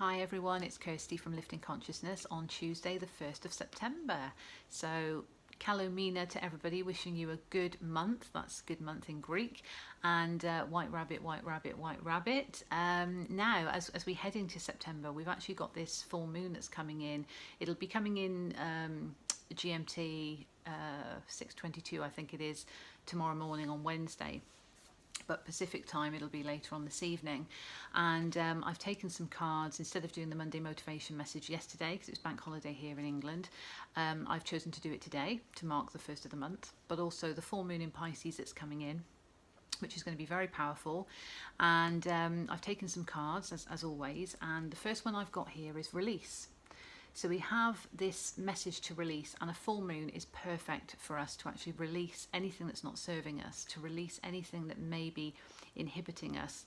Hi everyone, it's Kirsty from Lifting Consciousness on Tuesday the 1st of September. So Kalomina to everybody, wishing you a good month. That's good month in Greek. And white rabbit, white rabbit, white rabbit. Now, as we head into September, we've actually got this full moon that's coming in. It'll be coming in GMT 6:22, I think it is, tomorrow morning on Wednesday. But Pacific time it'll be later on this evening. And I've taken some cards instead of doing the Monday motivation message yesterday because it's bank holiday here in England. I've chosen to do it today to mark the first of the month, but also the full moon in Pisces that's coming in, which is going to be very powerful. And I've taken some cards as always, and the first one I've got here is release. So we have this message to release, and a full moon is perfect for us to actually release anything that's not serving us, to release anything that may be inhibiting us.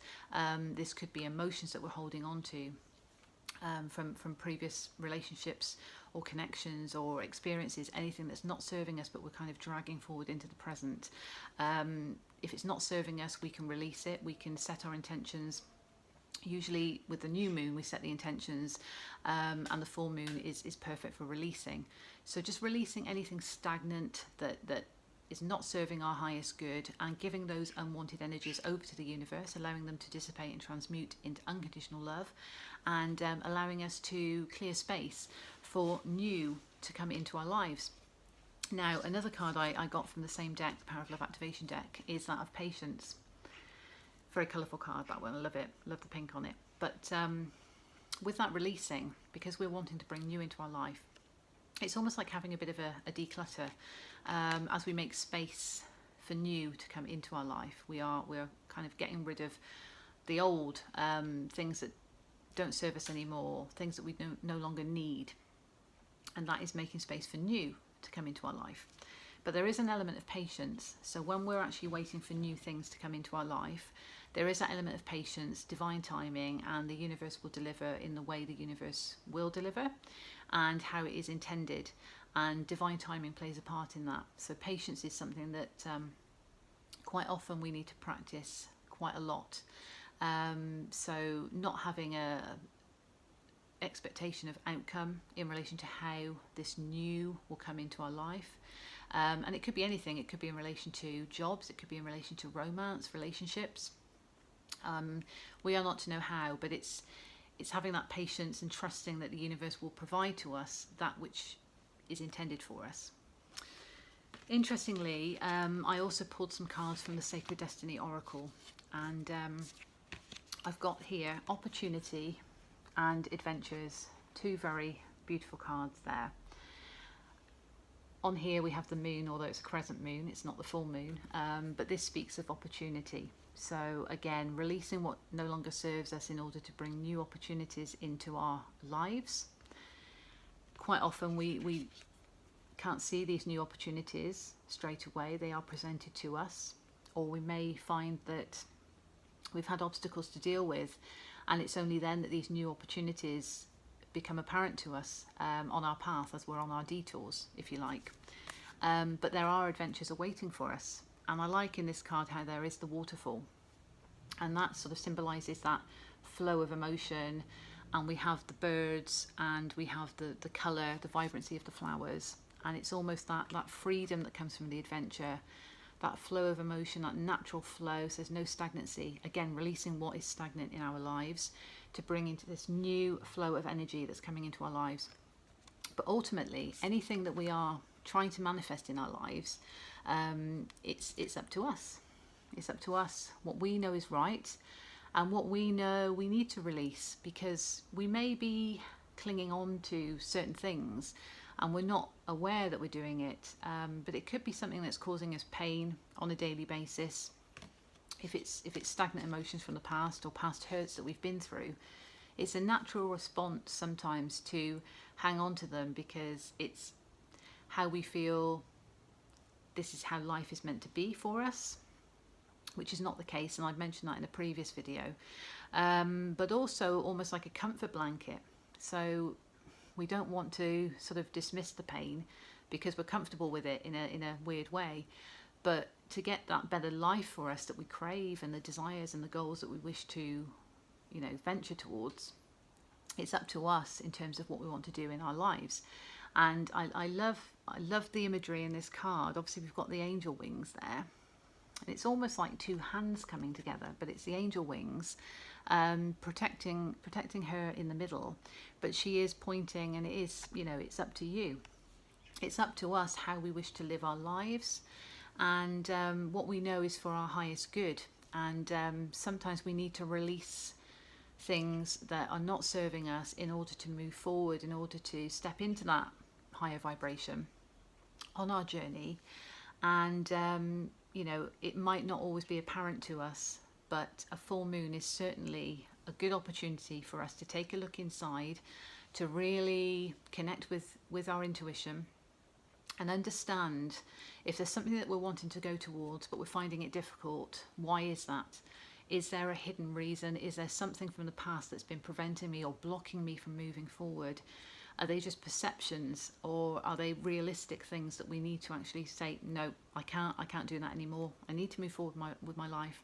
This could be emotions that we're holding on to from previous relationships or connections or experiences, anything that's not serving us but we're kind of dragging forward into the present. If it's not serving us, we can release it, we can set our intentions. Usually with the new moon we set the intentions, and the full moon is perfect for releasing. So just releasing anything stagnant that is not serving our highest good, and giving those unwanted energies over to the universe, allowing them to dissipate and transmute into unconditional love, and allowing us to clear space for new to come into our lives. Now, another card I got from the same deck, the Power of Love Activation deck, is that of patience. Very colourful card, that one. I love it. Love the pink on it. But with that releasing, because we're wanting to bring new into our life, it's almost like having a bit of a declutter. As we make space for new to come into our life, we're kind of getting rid of the old things that don't serve us anymore, things that we no longer need, and that is making space for new to come into our life. But there is an element of patience. So when we're actually waiting for new things to come into our life, there is that element of patience, divine timing, and the universe will deliver in the way the universe will deliver and how it is intended. And divine timing plays a part in that. So patience is something that quite often we need to practice quite a lot. So not having a expectation of outcome in relation to how this new will come into our life. And it could be anything. It could be in relation to jobs, it could be in relation to romance, relationships. We are not to know how, but it's having that patience and trusting that the universe will provide to us that which is intended for us. Interestingly, I also pulled some cards from the Sacred Destiny Oracle, and I've got here opportunity and adventures, two very beautiful cards there. On here we have the moon, although it's a crescent moon, it's not the full moon, but this speaks of opportunity. So again, releasing what no longer serves us in order to bring new opportunities into our lives. Quite often we can't see these new opportunities straight away, they are presented to us, or we may find that we've had obstacles to deal with, and it's only then that these new opportunities become apparent to us on our path as we're on our detours, if you like. But there are adventures awaiting for us, and I like in this card how there is the waterfall, and that sort of symbolises that flow of emotion, and we have the birds, and we have the colour, the vibrancy of the flowers, and it's almost that freedom that comes from the adventure, that flow of emotion, that natural flow. So there's no stagnancy, again releasing what is stagnant in our lives to bring into this new flow of energy that's coming into our lives. But ultimately, anything that we are trying to manifest in our lives, it's up to us. It's up to us what we know is right and what we know we need to release, because we may be clinging on to certain things and we're not aware that we're doing it, but it could be something that's causing us pain on a daily basis. If it's stagnant emotions from the past or past hurts that we've been through, it's a natural response sometimes to hang on to them because it's how we feel this is how life is meant to be for us, which is not the case, and I've mentioned that in a previous video. But also almost like a comfort blanket. So we don't want to sort of dismiss the pain because we're comfortable with it in a weird way. But to get that better life for us that we crave, and the desires and the goals that we wish to, venture towards, It's up to us in terms of what we want to do in our lives. And I love the imagery in this card. Obviously we've got the angel wings there, and it's almost like two hands coming together, but it's the angel wings protecting her in the middle, but she is pointing, and it is, you know, it's up to you. It's up to us how we wish to live our lives, and what we know is for our highest good. And sometimes we need to release things that are not serving us in order to move forward, in order to step into that higher vibration on our journey. And you know, it might not always be apparent to us, but a full moon is certainly a good opportunity for us to take a look inside, to really connect with our intuition and understand if there's something that we're wanting to go towards but we're finding it difficult. Why is that? Is there a hidden reason? Is there something from the past that's been preventing me or blocking me from moving forward? Are they just perceptions, or are they realistic things that we need to actually say, no, I can't do that anymore. I need to move forward with my life.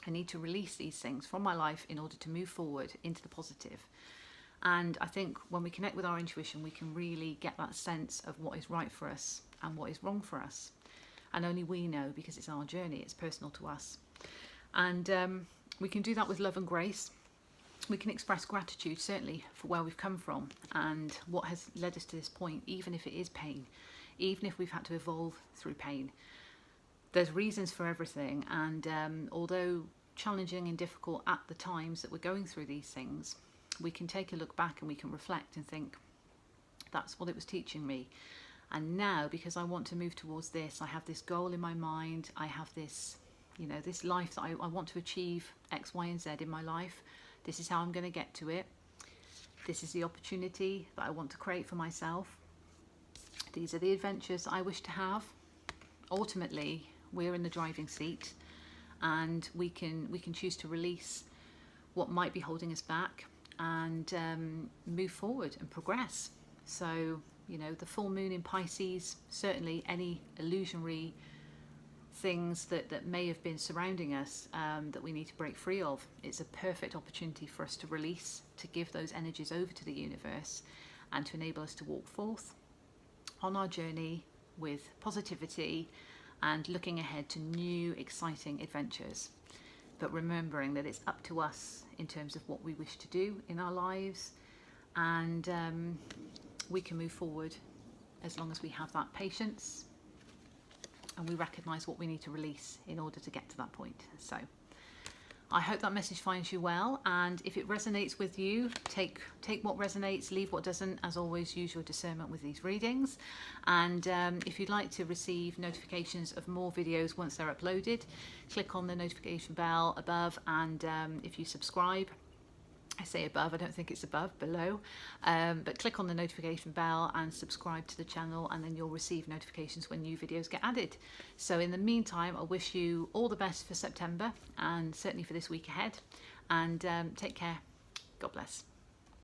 I need to release these things from my life in order to move forward into the positive. And I think when we connect with our intuition, we can really get that sense of what is right for us and what is wrong for us. And only we know, because it's our journey, it's personal to us. And we can do that with love and grace. We can express gratitude, certainly, for where we've come from and what has led us to this point, even if it is pain, even if we've had to evolve through pain. There's reasons for everything, and although challenging and difficult at the times that we're going through these things, we can take a look back and we can reflect and think, that's what it was teaching me. And now, because I want to move towards this, I have this goal in my mind, I have this, you know, this life that I want to achieve X, Y, and Z in my life. This is how I'm going to get to it. This is the opportunity that I want to create for myself. These are the adventures I wish to have. Ultimately, we're in the driving seat, and we can choose to release what might be holding us back and move forward and progress. So, you know, the full moon in Pisces, certainly any illusionary things that may have been surrounding us that we need to break free of. It's a perfect opportunity for us to release, to give those energies over to the universe, and to enable us to walk forth on our journey with positivity and looking ahead to new exciting adventures. But remembering that it's up to us in terms of what we wish to do in our lives, and we can move forward as long as we have that patience and we recognise what we need to release in order to get to that point. So I hope that message finds you well, and if it resonates with you, take what resonates, leave what doesn't. As always, use your discernment with these readings. And if you'd like to receive notifications of more videos once they're uploaded, click on the notification bell above, and if you subscribe, I say above, I don't think it's above, below, but click on the notification bell and subscribe to the channel, and then you'll receive notifications when new videos get added. So in the meantime, I wish you all the best for September, and certainly for this week ahead, and take care. God bless.